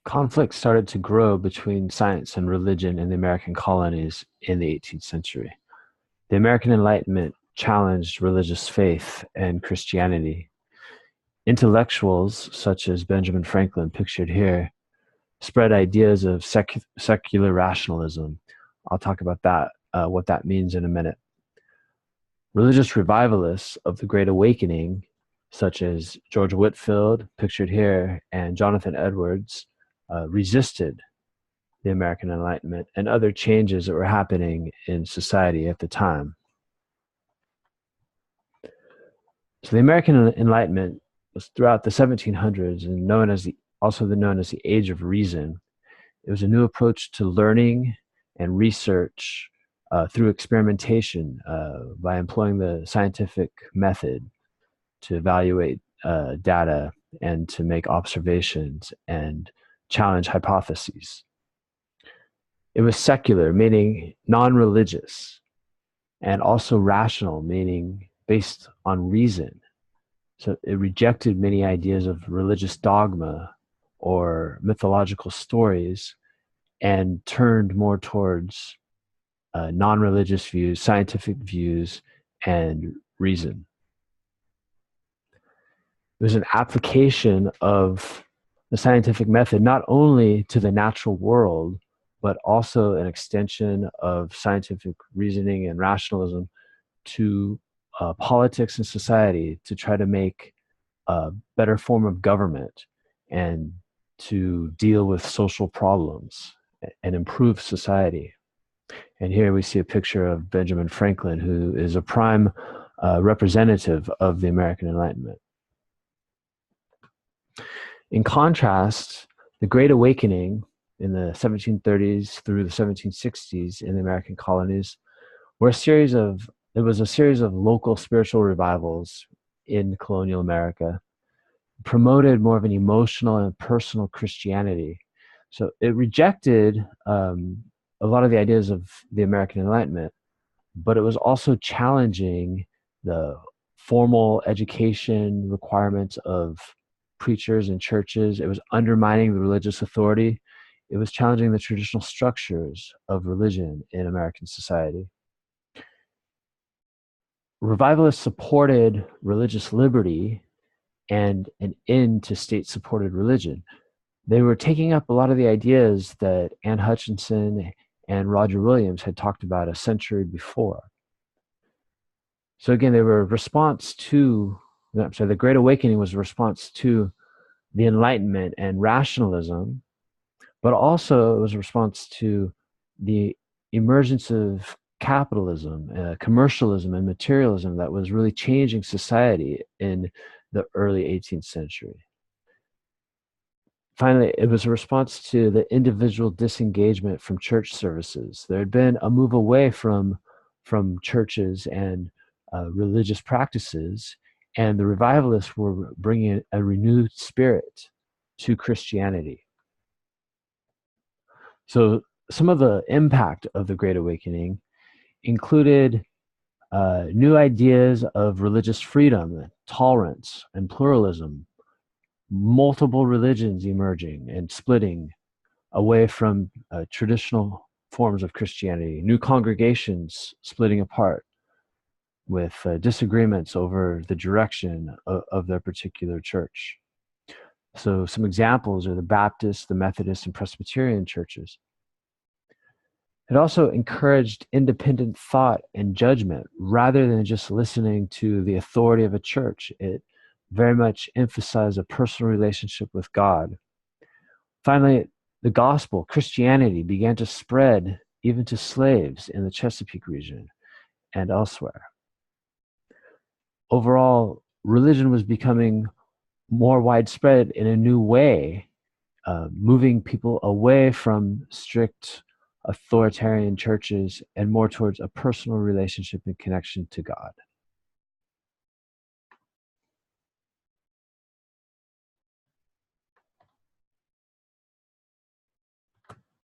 Conflict started to grow between science and religion in the American colonies in the 18th century. The American Enlightenment challenged religious faith and Christianity. Intellectuals such as Benjamin Franklin, pictured here, spread ideas of secular rationalism. I'll talk about that, what that means in a minute. Religious revivalists of the Great Awakening, such as George Whitefield, pictured here, and Jonathan Edwards, resisted the American Enlightenment and other changes that were happening in society at the time. So the American Enlightenment was throughout the 1700s and also known as the Age of Reason. It was a new approach to learning and research through experimentation by employing the scientific method to evaluate data and to make observations and challenge hypotheses. It was secular, meaning non-religious, and also rational, meaning based on reason. So it rejected many ideas of religious dogma or mythological stories and turned more towards non-religious views, scientific views, and reason. It was an application of the scientific method not only to the natural world, but also an extension of scientific reasoning and rationalism to politics and society to try to make a better form of government and to deal with social problems and improve society. And here we see a picture of Benjamin Franklin, who is a prime representative of the American Enlightenment. In contrast, the Great Awakening in the 1730s through the 1760s in the American colonies was a series of local spiritual revivals in colonial America, promoted more of an emotional and personal Christianity. So it rejected a lot of the ideas of the American Enlightenment, but it was also challenging the formal education requirements of preachers and churches. It was undermining the religious authority. It was challenging the traditional structures of religion in American society. Revivalists supported religious liberty and an end to state-supported religion. They were taking up a lot of the ideas that Anne Hutchinson and Roger Williams had talked about a century before. So again, they were a response to, the Great Awakening was a response to the Enlightenment and rationalism, but also it was a response to the emergence of capitalism, commercialism, and materialism that was really changing society in the early 18th century. Finally, it was a response to the individual disengagement from church services. There had been a move away from churches and religious practices, and the revivalists were bringing a renewed spirit to Christianity. So some of the impact of the Great Awakening included new ideas of religious freedom, tolerance, and pluralism, multiple religions emerging and splitting away from traditional forms of Christianity, new congregations splitting apart with disagreements over the direction of their particular church. So some examples are the Baptist, the Methodist, and Presbyterian churches. It also encouraged independent thought and judgment rather than just listening to the authority of a church. It very much emphasized a personal relationship with God. Finally, the gospel, Christianity, began to spread even to slaves in the Chesapeake region and elsewhere. Overall, religion was becoming more widespread in a new way, moving people away from strict authoritarian churches and more towards a personal relationship and connection to God.